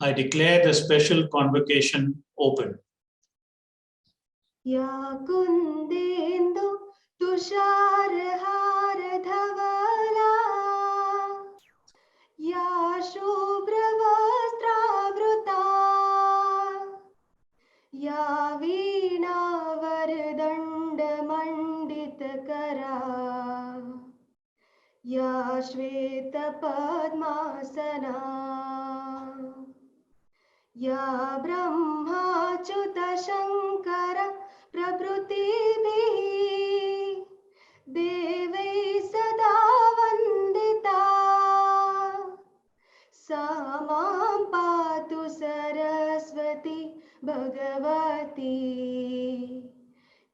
I declare the special convocation open. Ya kundendu tusharhar dhavala, ya shubravastravruta, ya veena vardanda manditakara, ya shveta padmasana, ya brahmachyuta shankara प्रभृतिभिः देवैः सदा वन्दिता सा मां पातु Saraswati Bhagwati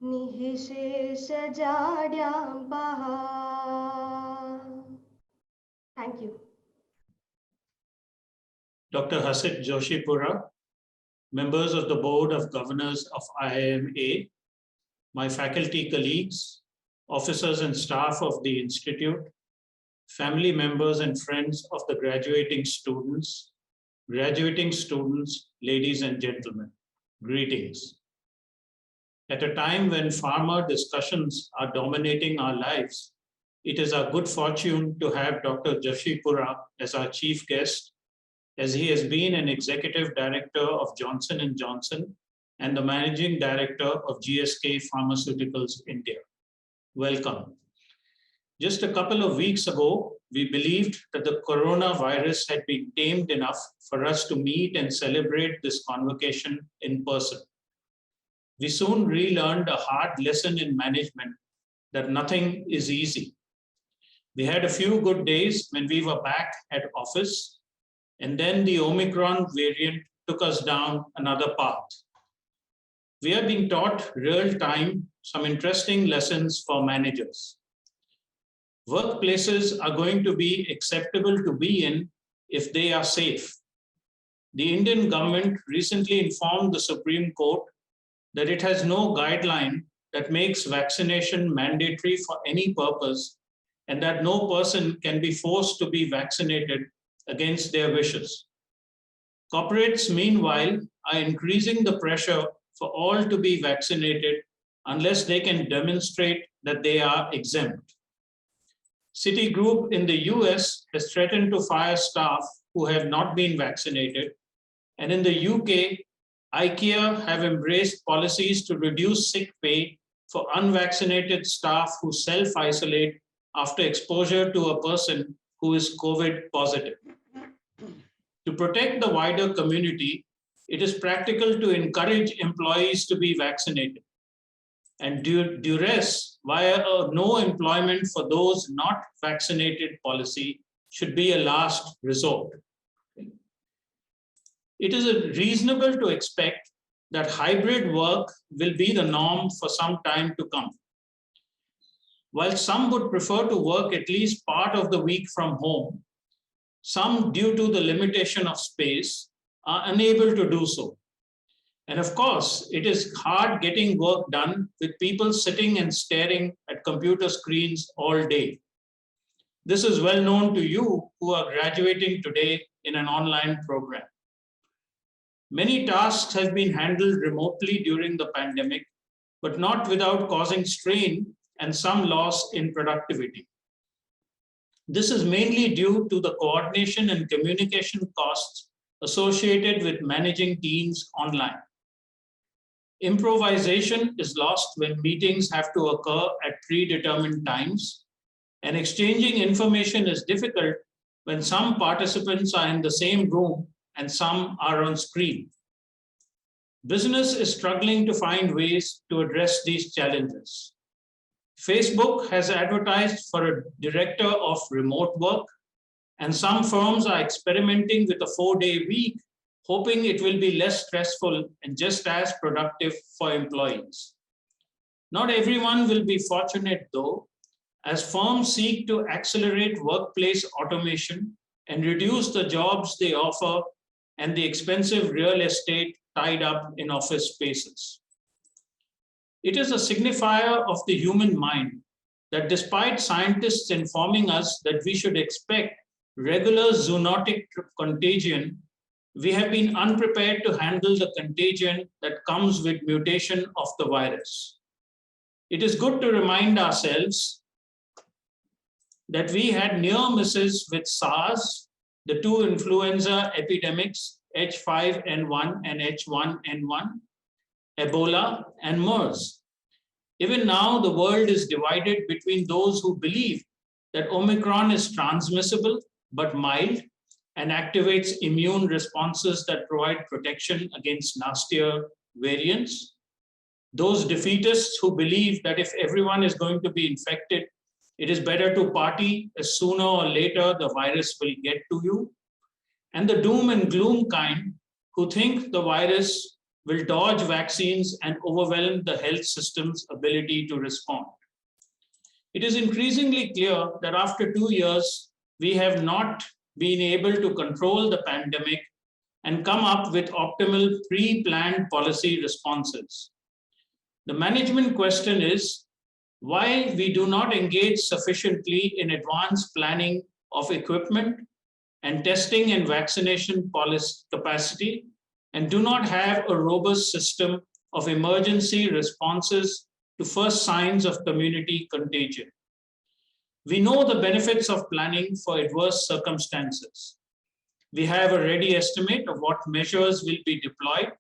निःशेषजाड्याम्बः. Thank you. Dr. Hasit Joshipura, members of the Board of Governors of IIMA, my faculty colleagues, officers and staff of the Institute, family members and friends of the graduating students, ladies and gentlemen, greetings. At a time when pharma discussions are dominating our lives, it is our good fortune to have Dr. Joshipura as our chief guest, as he has been an executive director of Johnson & Johnson and the managing director of GSK Pharmaceuticals India. Welcome. Just a couple of weeks ago, we believed that the coronavirus had been tamed enough for us to meet and celebrate this convocation in person. We soon relearned a hard lesson in management that nothing is easy. We had a few good days when we were back at office, and then the Omicron variant took us down another path. We are being taught real time some interesting lessons for managers. Workplaces are going to be acceptable to be in if they are safe. The Indian government recently informed the Supreme Court that it has no guideline that makes vaccination mandatory for any purpose, and that no person can be forced to be vaccinated against their wishes. Corporates, meanwhile, are increasing the pressure for all to be vaccinated unless they can demonstrate that they are exempt. Citigroup in the US has threatened to fire staff who have not been vaccinated. And in the UK, IKEA have embraced policies to reduce sick pay for unvaccinated staff who self-isolate after exposure to a person who is COVID positive. To protect the wider community, it is practical to encourage employees to be vaccinated. And duress via a no employment for those not vaccinated policy should be a last resort. It is reasonable to expect that hybrid work will be the norm for some time to come. While some would prefer to work at least part of the week from home, some, due to the limitation of space, are unable to do so. And of course, it is hard getting work done with people sitting and staring at computer screens all day. This is well known to you who are graduating today in an online program. Many tasks have been handled remotely during the pandemic, but not without causing strain and some loss in productivity. This is mainly due to the coordination and communication costs associated with managing teams online. Improvisation is lost when meetings have to occur at predetermined times, and exchanging information is difficult when some participants are in the same room and some are on screen. Business is struggling to find ways to address these challenges. Facebook has advertised for a director of remote work, and some firms are experimenting with a 4-day week, hoping it will be less stressful and just as productive for employees. Not everyone will be fortunate though, as firms seek to accelerate workplace automation and reduce the jobs they offer and the expensive real estate tied up in office spaces. It is a signifier of the human mind that despite scientists informing us that we should expect regular zoonotic contagion, we have been unprepared to handle the contagion that comes with mutation of the virus. It is good to remind ourselves that we had near misses with SARS, the two influenza epidemics, H5N1 and H1N1, Ebola, and MERS. Even now, the world is divided between those who believe that Omicron is transmissible but mild and activates immune responses that provide protection against nastier variants. Those defeatists who believe that if everyone is going to be infected, it is better to party, as sooner or later the virus will get to you. And the doom and gloom kind who think the virus will dodge vaccines and overwhelm the health system's ability to respond. It is increasingly clear that after 2 years, we have not been able to control the pandemic and come up with optimal pre-planned policy responses. The management question is why we do not engage sufficiently in advanced planning of equipment and testing and vaccination policy capacity, and do not have a robust system of emergency responses to first signs of community contagion. We know the benefits of planning for adverse circumstances. We have a ready estimate of what measures will be deployed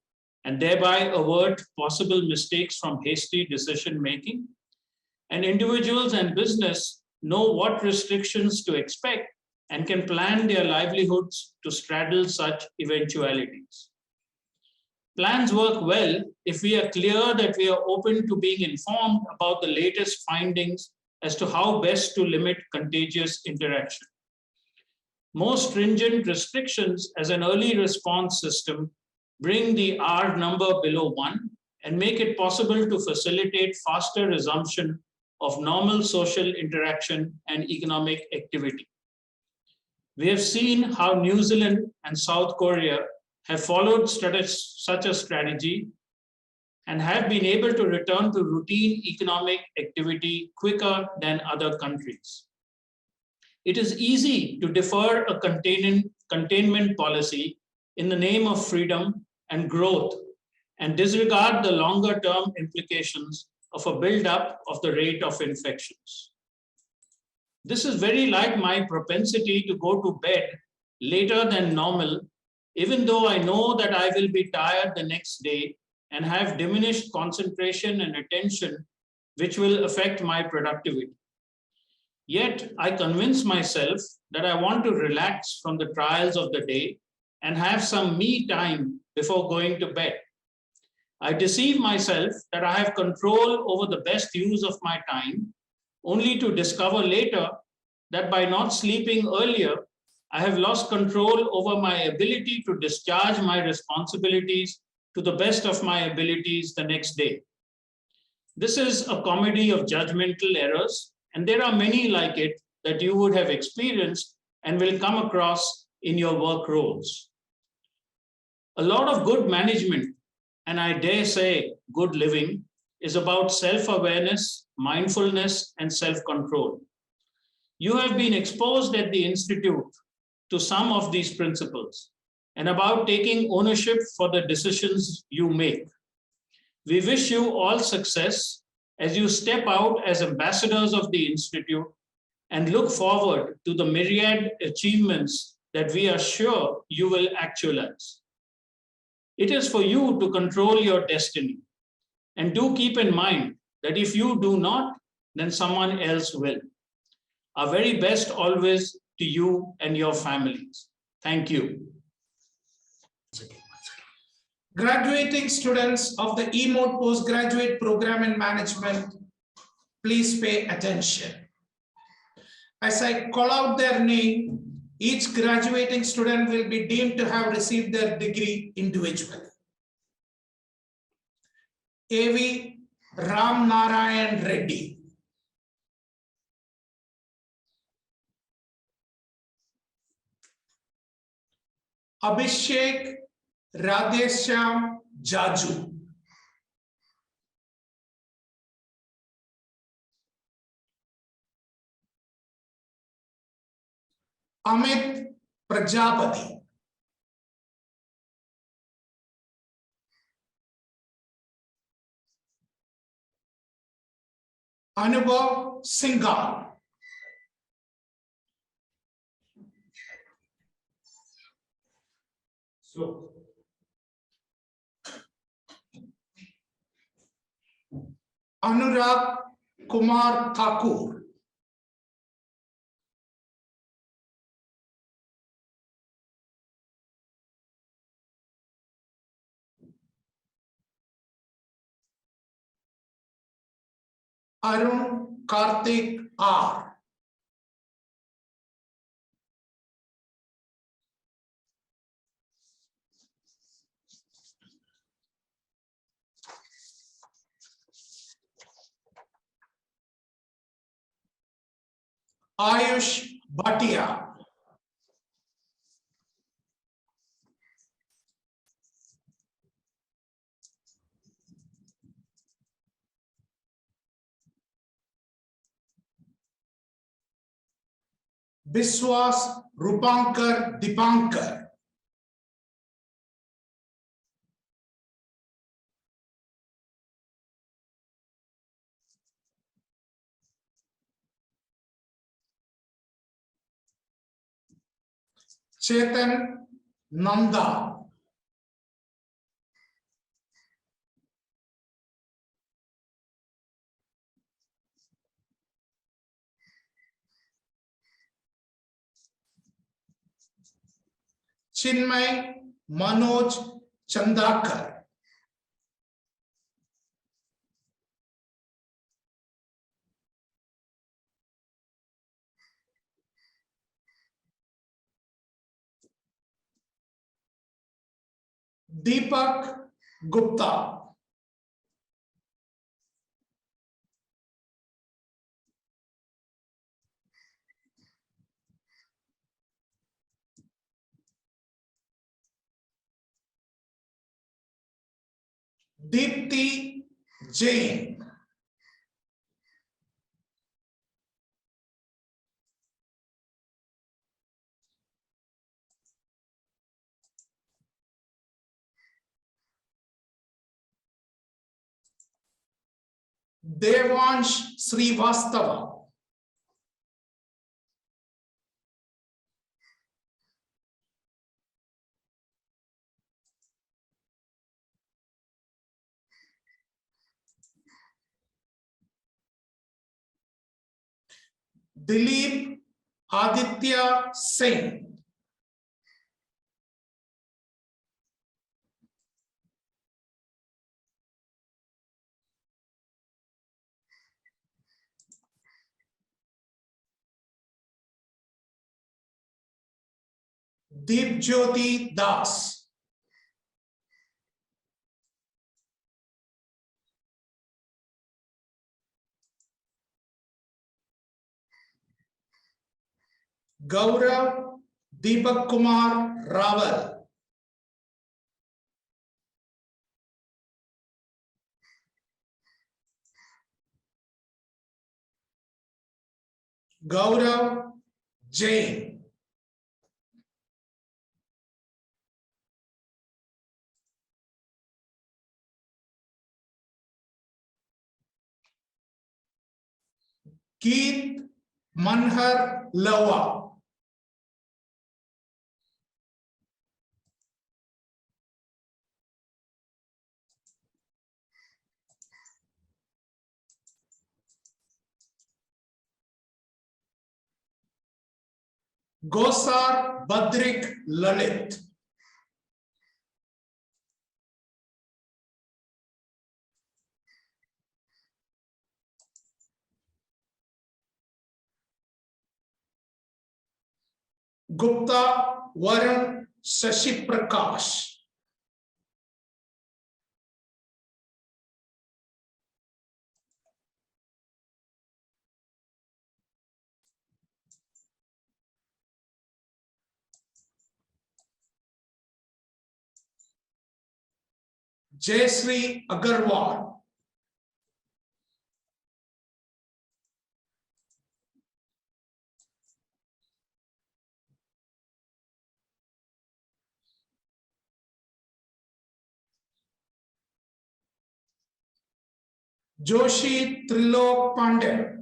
and thereby avert possible mistakes from hasty decision-making. And individuals and business know what restrictions to expect and can plan their livelihoods to straddle such eventualities. Plans work well if we are clear that we are open to being informed about the latest findings as to how best to limit contagious interaction. More stringent restrictions as an early response system bring the R number below 1 and make it possible to facilitate faster resumption of normal social interaction and economic activity. We have seen how New Zealand and South Korea have followed such a strategy and have been able to return to routine economic activity quicker than other countries. It is easy to defer a containment policy in the name of freedom and growth and disregard the longer-term implications of a build-up of the rate of infections. This is very like my propensity to go to bed later than normal, even though I know that I will be tired the next day and have diminished concentration and attention, which will affect my productivity. Yet I convince myself that I want to relax from the trials of the day and have some me time before going to bed. I deceive myself that I have control over the best use of my time, only to discover later that by not sleeping earlier, I have lost control over my ability to discharge my responsibilities to the best of my abilities the next day. This is a comedy of judgmental errors, and there are many like it that you would have experienced and will come across in your work roles. A lot of good management, and I dare say good living, is about self-awareness, mindfulness, and self-control. You have been exposed at the Institute to some of these principles and about taking ownership for the decisions you make. We wish you all success as you step out as ambassadors of the Institute and look forward to the myriad achievements that we are sure you will actualize. It is for you to control your destiny. And do keep in mind that if you do not, then someone else will. Our very best always to you and your families. Thank you. Graduating students of the eMode Postgraduate Program in Management, please pay attention. As I call out their name, each graduating student will be deemed to have received their degree individually. A.V. Ram Narayan Reddy. Abhishek Radhesham Jaju. Amit Prajapati. Anubhav Singhal. So, Anurag Kumar Thakur. Arun Karthik R. Ayush Bhatia. Biswas Rupankar Dipankar. Chetan Nanda. Chinmay Manoj Chandakar. Deepak Gupta. Deepti Jain. Devansh Srivastava. Dilip Aditya Singh. Deepjyoti Das. Gaurav Deepak Kumar Rawal. Gaurav Jain. Keith Manhar Lawa. Gosar Badrik Lalit. Gupta Varun Shashi Prakash. Jayashree Agarwal. Joshi Trilok Pandey.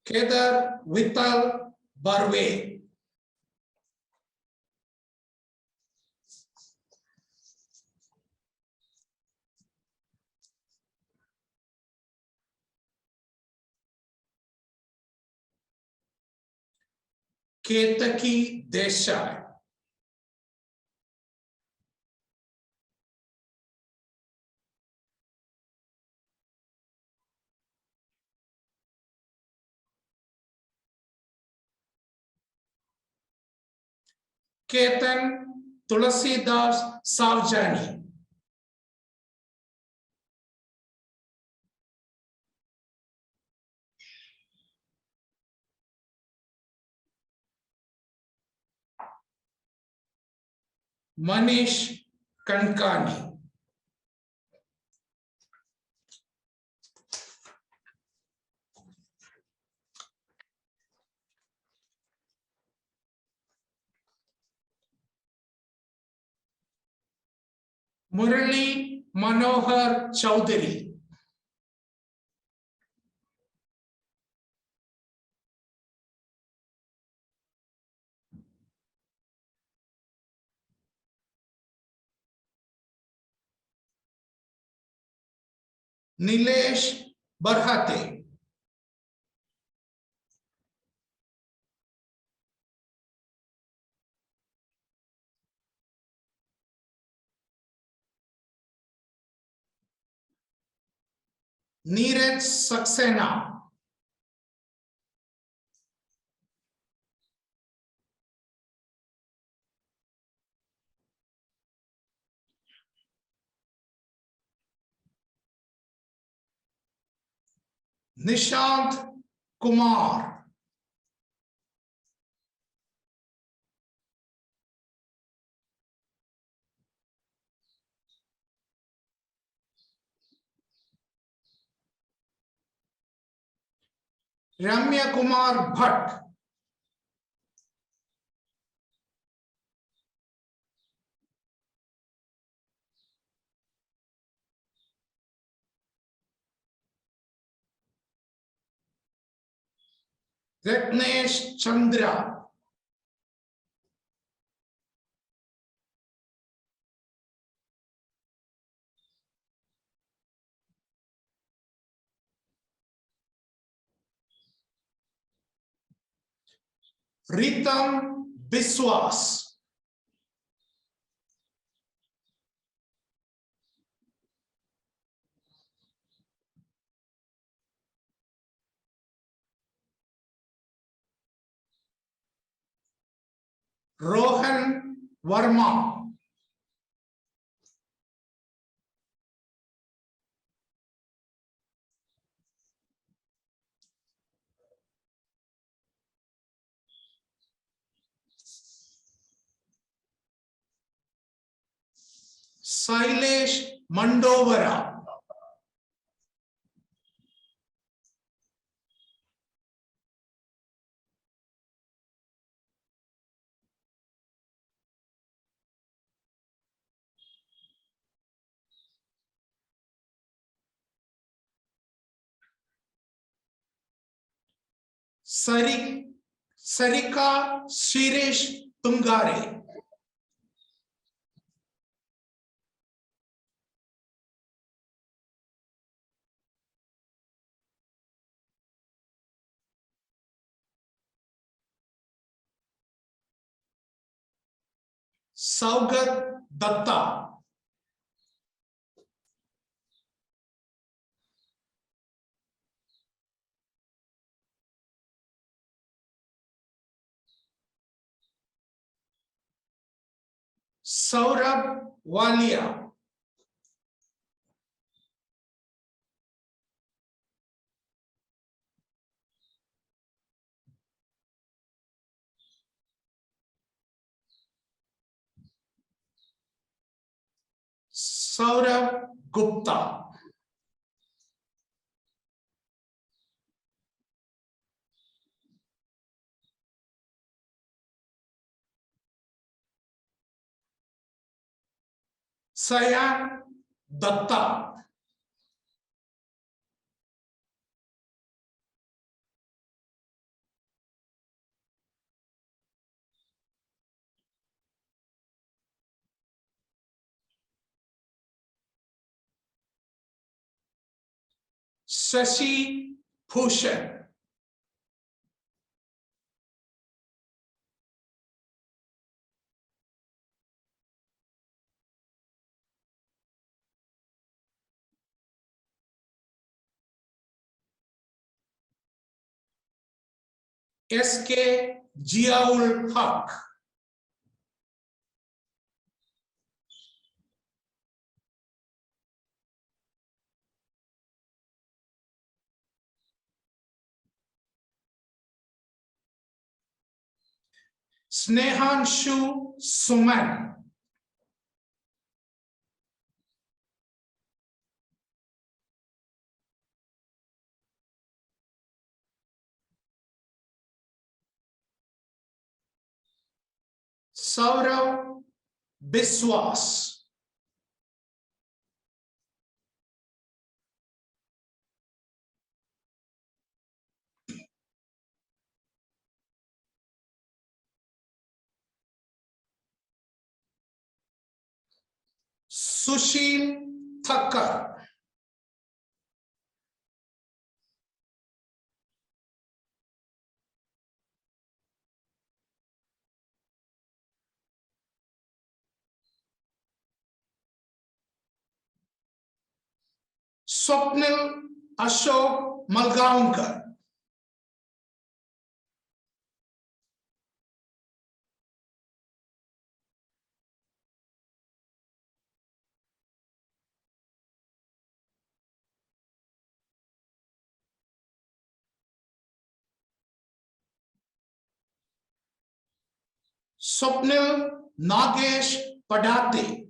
Kedar Vittal Barve. Ketaki Desai. Ketan Tulasidas Savjani. Manish Kankani. Murali Manohar Chowdhury. Nilesh Barhate. Neeraj Saxena. Nishant Kumar. Ramya Kumar Bhatt. Ratnesh Chandra. Ritam Biswas. Rohan Verma. Sailesh Mandovara. Sarika Shirish Tungare. Saugat Datta. Saurabh Walia. Saurabh Gupta. Sayan Datta. Shashi Bhushan. S.K. Ziaul Haq. Snehanshu Suman. Saurav Biswas. Sushil Thakkar. Swapnil Ashok Malgaonkar. Swapnil Nagesh Padate.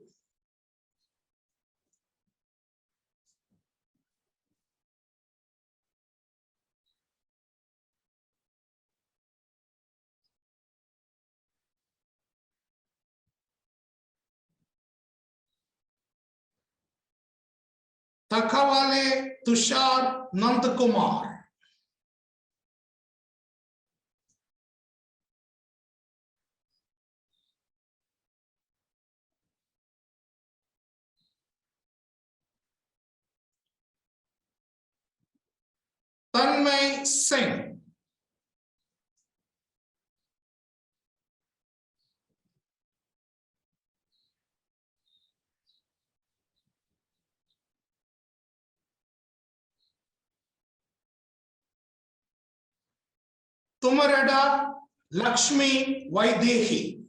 Takhawale Tushar Nandakumar. Tanmay Singh. Tumarada Lakshmi Vaidehi.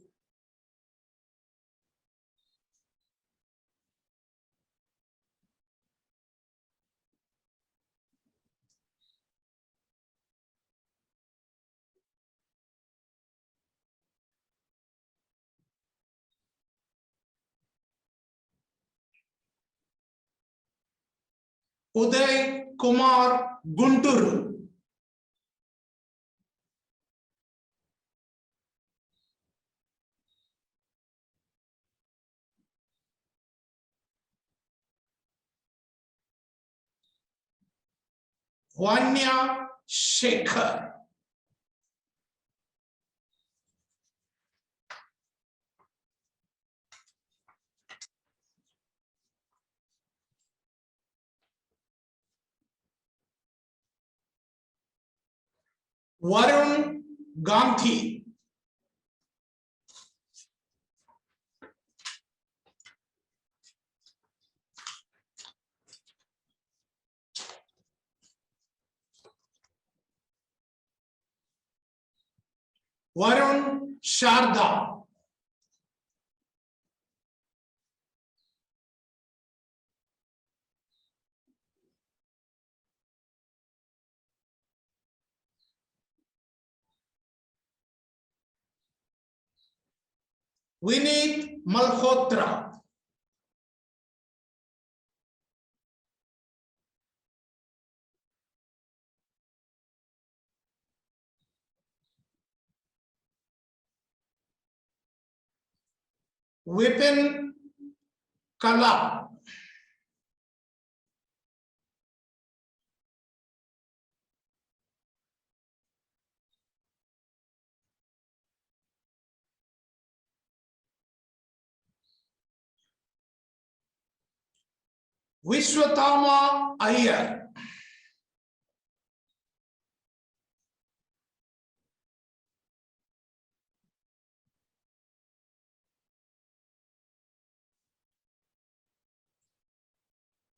Uday Kumar Gunturu. Vanya Shekhar. Varun Gandhi. Varun Sharda. Vineet Malhotra. Vipin Kala. Vishwatama Iyer.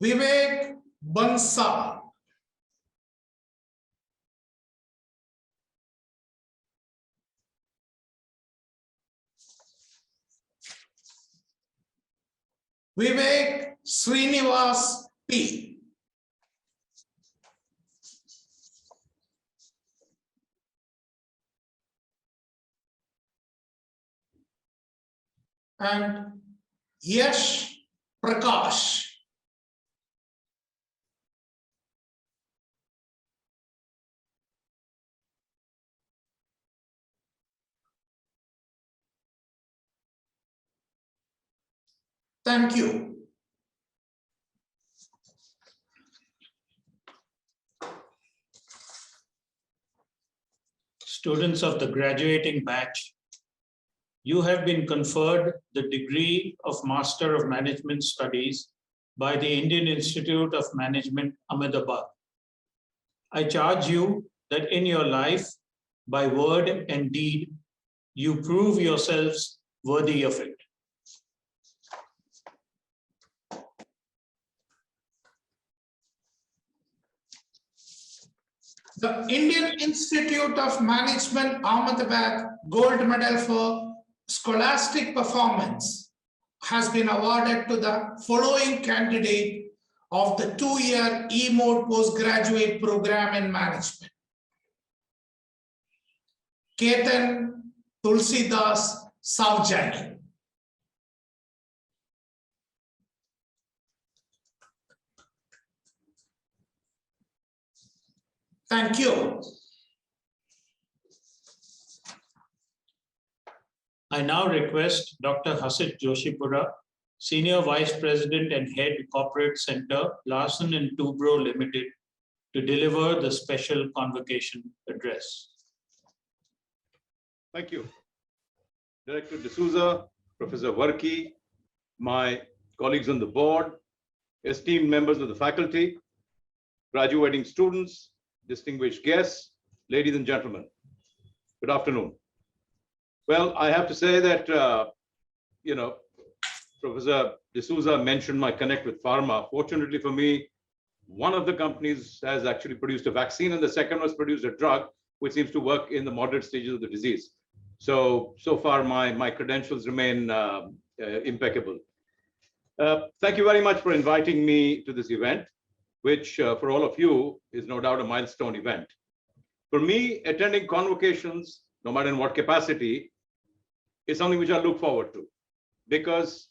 Vivek Bansal. Vivek Srinivas P. And Yash Prakash. Thank you. Students of the graduating batch, you have been conferred the degree of Master of Management Studies by the Indian Institute of Management, Ahmedabad. I charge you that in your life, by word and deed, you prove yourselves worthy of it. The Indian Institute of Management, Ahmedabad Gold Medal for Scholastic Performance has been awarded to the following candidate of the 2-year E-Mode Postgraduate Program in Management. Ketan Tulsidas Savjani. Thank you. I now request Dr. Hasit Joshipura, Senior Vice President and Head Corporate Center, Larsen Toubro Limited, to deliver the special convocation address. Thank you. Director D'Souza, Professor Varkkey, my colleagues on the board, esteemed members of the faculty, graduating students, distinguished guests, ladies and gentlemen, good afternoon. Well, I have to say that, Professor D'Souza mentioned my connect with pharma. Fortunately for me, one of the companies has actually produced a vaccine and the second was produced a drug, which seems to work in the moderate stages of the disease. So far my credentials remain impeccable. Thank you very much for inviting me to this event, which for all of you is no doubt a milestone event. For me, attending convocations, no matter in what capacity, is something which I look forward to, because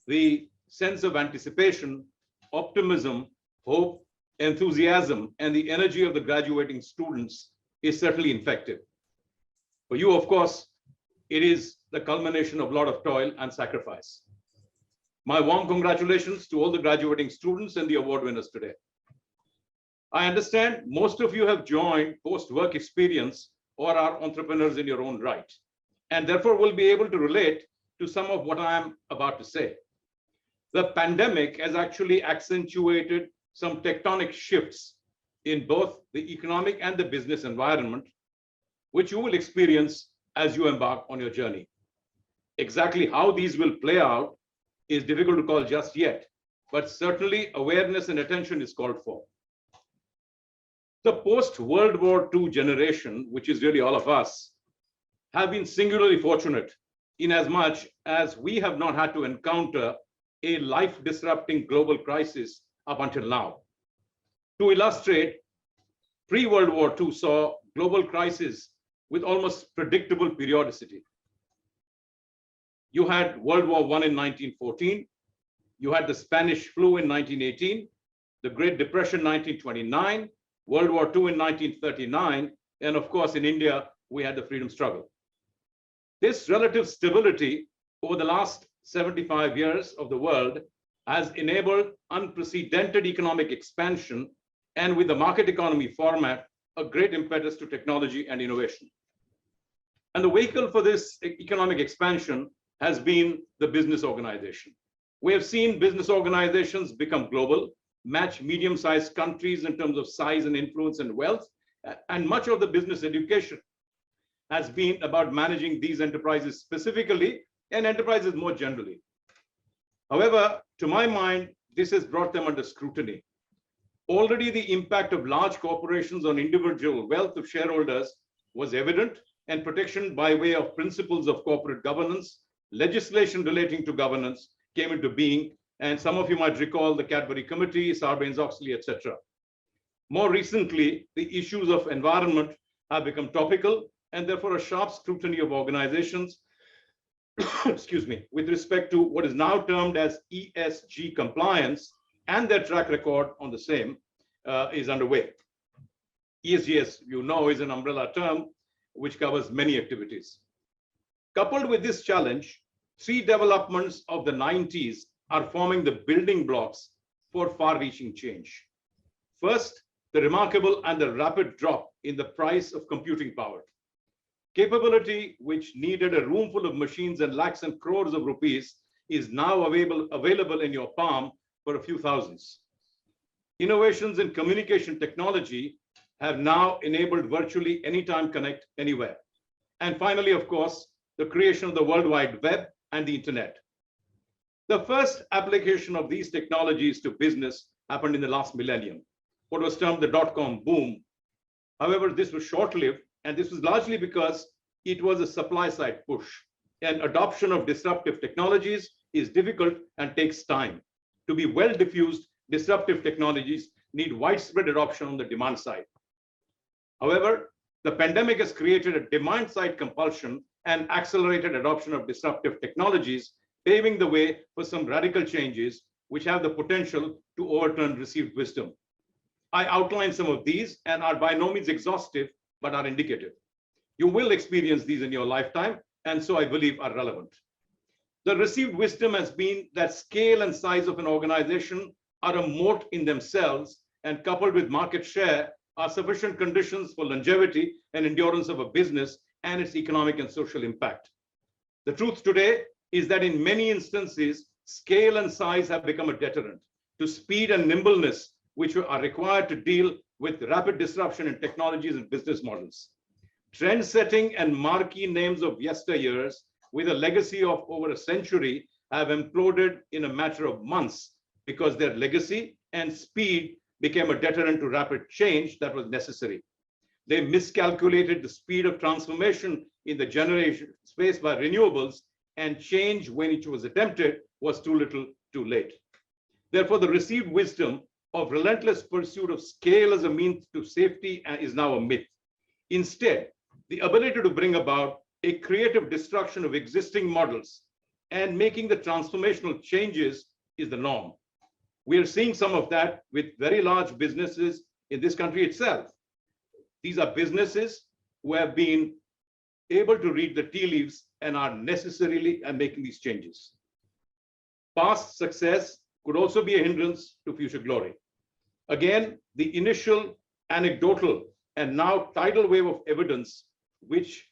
the sense of anticipation, optimism, hope, enthusiasm, and the energy of the graduating students is certainly infective. For you, of course, it is the culmination of a lot of toil and sacrifice. My warm congratulations to all the graduating students and the award winners today. I understand most of you have joined post-work experience or are entrepreneurs in your own right, and therefore will be able to relate to some of what I am about to say. The pandemic has actually accentuated some tectonic shifts in both the economic and the business environment, which you will experience as you embark on your journey. Exactly how these will play out is difficult to call just yet, but certainly awareness and attention is called for. The post-World War II generation, which is really all of us, have been singularly fortunate in as much as we have not had to encounter a life-disrupting global crisis up until now. To illustrate, pre-World War II saw global crises with almost predictable periodicity. You had World War I in 1914, you had the Spanish flu in 1918, the Great Depression 1929, World War II in 1939, and of course in India, we had the freedom struggle. This relative stability over the last 75 years of the world has enabled unprecedented economic expansion, and with the market economy format, a great impetus to technology and innovation. And the vehicle for this economic expansion has been the business organization. We have seen business organizations become global, match medium-sized countries in terms of size and influence and wealth, and much of the business education has been about managing these enterprises specifically and enterprises more generally. However, to my mind, this has brought them under scrutiny. Already the impact of large corporations on individual wealth of shareholders was evident, and protection by way of principles of corporate governance, legislation relating to governance came into being, and some of you might recall the Cadbury Committee, Sarbanes-Oxley, etc. More recently, the issues of environment have become topical, and therefore a sharp scrutiny of organizations excuse me, with respect to what is now termed as ESG compliance and their track record on the same is underway. ESG, as you know, is an umbrella term which covers many activities. Coupled with this challenge, three developments of the 90s are forming the building blocks for far-reaching change. First, the remarkable and the rapid drop in the price of computing power. Capability which needed a room full of machines and lakhs and crores of rupees is now available in your palm for a few thousands. Innovations in communication technology have now enabled virtually anytime connect anywhere. And finally, of course, the creation of the World Wide Web and the internet. The first application of these technologies to business happened in the last millennium, what was termed the dot-com boom. However, this was short-lived, and this was largely because it was a supply-side push, and adoption of disruptive technologies is difficult and takes time. To be well diffused, disruptive technologies need widespread adoption on the demand side. However, the pandemic has created a demand-side compulsion and accelerated adoption of disruptive technologies, paving the way for some radical changes which have the potential to overturn received wisdom. I outlined some of these and are by no means exhaustive, but are indicative. You will experience these in your lifetime, and so I believe are relevant. The received wisdom has been that scale and size of an organization are a moat in themselves, and coupled with market share are sufficient conditions for longevity and endurance of a business and its economic and social impact. The truth today is that in many instances, scale and size have become a deterrent to speed and nimbleness, which are required to deal with rapid disruption in technologies and business models. Trend-setting and marquee names of yesteryears with a legacy of over a century have imploded in a matter of months because their legacy and speed became a deterrent to rapid change that was necessary. They miscalculated the speed of transformation in the generation space by renewables, and change when it was attempted was too little, too late. Therefore, the received wisdom of relentless pursuit of scale as a means to safety is now a myth. Instead, the ability to bring about a creative destruction of existing models and making the transformational changes is the norm. We are seeing some of that with very large businesses in this country itself. These are businesses who have been able to read the tea leaves and are necessarily making these changes. Past success could also be a hindrance to future glory. Again, the initial anecdotal and now tidal wave of evidence which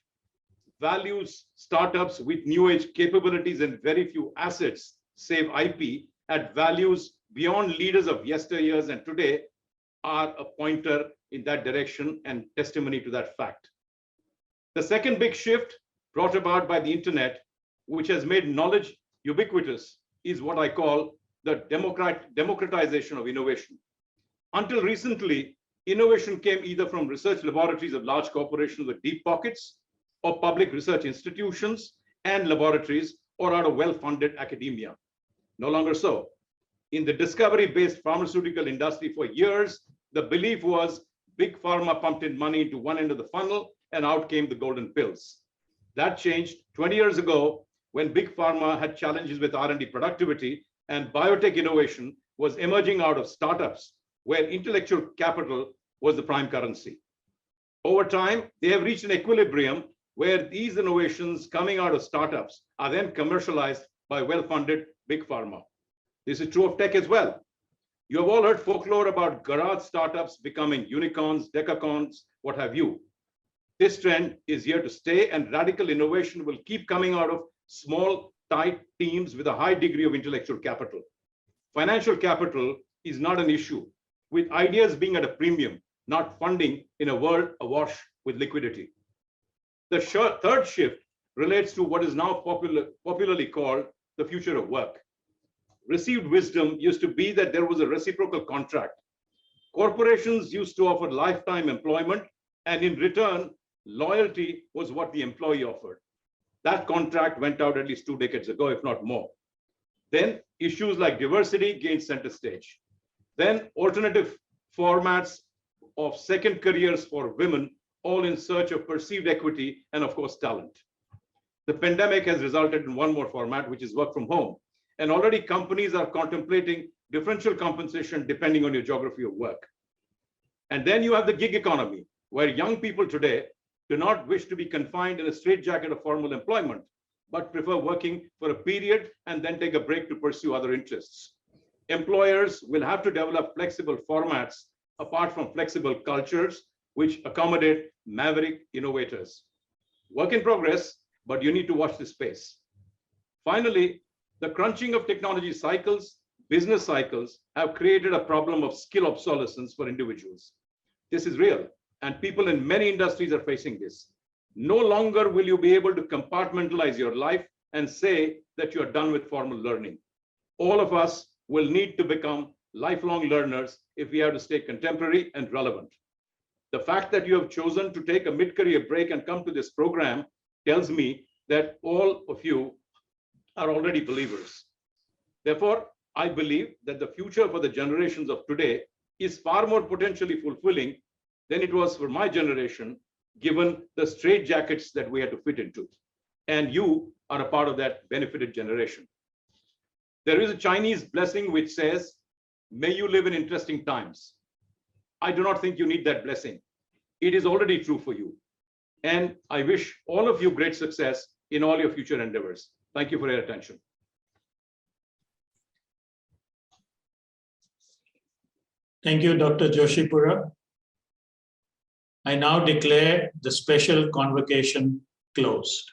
values startups with new age capabilities and very few assets, save IP, at values beyond leaders of yesteryears and today are a pointer in that direction and testimony to that fact. The second big shift brought about by the internet, which has made knowledge ubiquitous, is what I call the democratization of innovation. Until recently, innovation came either from research laboratories of large corporations with deep pockets, or public research institutions and laboratories, or out of well-funded academia. No longer so. In the discovery-based pharmaceutical industry for years, the belief was big pharma pumped in money into one end of the funnel and out came the golden pills. That changed 20 years ago when big pharma had challenges with R&D productivity and biotech innovation was emerging out of startups where intellectual capital was the prime currency. Over time, they have reached an equilibrium where these innovations coming out of startups are then commercialized by well-funded big pharma. This is true of tech as well. You have all heard folklore about garage startups becoming unicorns, decacorns, what have you. This trend is here to stay, and radical innovation will keep coming out of small, tight teams with a high degree of intellectual capital. Financial capital is not an issue, with ideas being at a premium, not funding in a world awash with liquidity. The third shift relates to what is now popularly called the future of work. Received wisdom used to be that there was a reciprocal contract. Corporations used to offer lifetime employment, and in return, loyalty was what the employee offered. That contract went out at least 2 decades ago, if not more. Then issues like diversity gained center stage. Then alternative formats of second careers for women, all in search of perceived equity and, of course, talent. The pandemic has resulted in one more format, which is work from home. And already companies are contemplating differential compensation depending on your geography of work. And then you have the gig economy, where young people today do not wish to be confined in a straitjacket of formal employment, but prefer working for a period and then take a break to pursue other interests. Employers will have to develop flexible formats apart from flexible cultures, which accommodate maverick innovators. Work in progress, but you need to watch this space. Finally, the crunching of technology cycles, business cycles have created a problem of skill obsolescence for individuals. This is real, and people in many industries are facing this. No longer will you be able to compartmentalize your life and say that you are done with formal learning. All of us will need to become lifelong learners if we have to stay contemporary and relevant. The fact that you have chosen to take a mid-career break and come to this program tells me that all of you are already believers. Therefore, I believe that the future for the generations of today is far more potentially fulfilling than it was for my generation, given the straitjackets that we had to fit into. And you are a part of that benefited generation. There is a Chinese blessing which says, "May you live in interesting times." I do not think you need that blessing. It is already true for you. And I wish all of you great success in all your future endeavors. Thank you for your attention. Thank you, Dr. Joshipura. I now declare the special convocation closed.